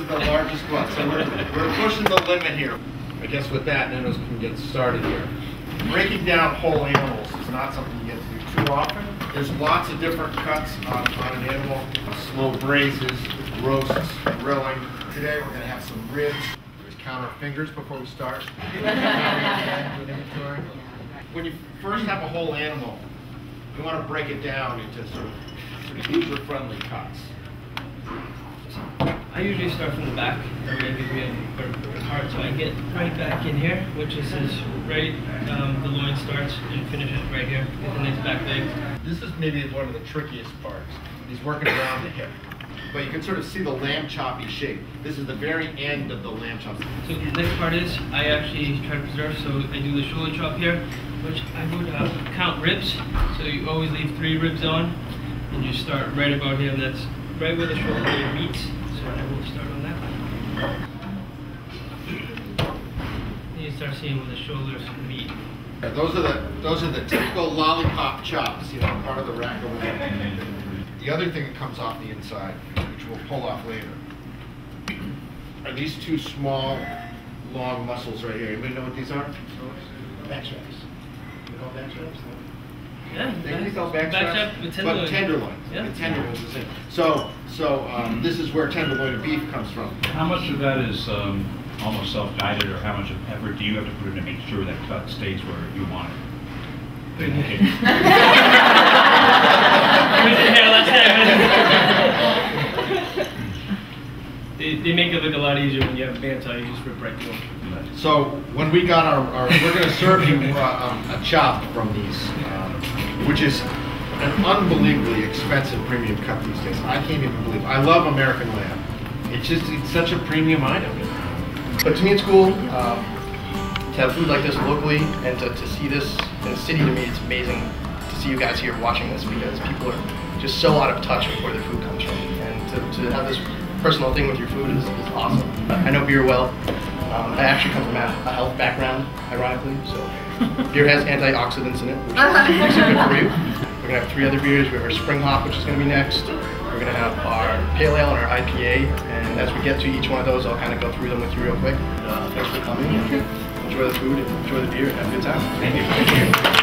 is the largest one. So we're pushing the limit here. I guess with that, Nennos can get started here. Breaking down whole animals is not something you get to do too often. There's lots of different cuts on an animal. Slow braises, roasts, grilling. Today we're going to have some ribs. Let's count our fingers before we start. When you first have a whole animal, you want to break it down into sort of user-friendly cuts. I usually start from the back, or maybe we have heart, so I get right back in here, which is right, the loin starts and finishes right here, with the nice back legs. This is maybe one of the trickiest parts. He's working around the hip. But you can sort of see the lamb choppy shape. This is the very end of the lamb chop. So the next part is, I actually try to preserve, so I do the shoulder chop here, which I would count ribs. So you always leave 3 ribs on, and you start right about here, and that's right where the shoulder blade meets. So I will start on that. And you start seeing where the shoulders meet. Yeah, those are the typical lollipop chops, you know, part of the rack over there. The other thing that comes off the inside, which we'll pull off later, are these 2 small, long muscles right here. Anybody know what these are? Back straps. You call back straps? Yeah, they call back straps, but tenderloin. Yeah. The tenderloin is the same. So this is where tenderloin of beef comes from. How much of that is almost self-guided, or how much of effort do you have to put in to make sure that cut stays where you want it? They make it look a lot easier when you have band tie, you just rip right through them. So when we got our we're going to serve you a chop from these, which is an unbelievably expensive premium cut these days. I can't even believe it. I love American lamb. It's such a premium item. But to me it's cool to have food like this locally, and to see this in the city. To me it's amazing to see you guys here watching this, because people are just so out of touch with where their food comes from. And to have this personal thing with your food is awesome. I know beer well. I actually come from a health background, ironically, so beer has antioxidants in it, which makes it good for you. We're going to have 3 other beers. We have our Spring Hop, which is going to be next. We're going to have our Pale Ale and our IPA, and as we get to each one of those, I'll kind of go through them with you real quick. Thanks for coming. Enjoy the food, enjoy the beer, and have a good time. Thank you.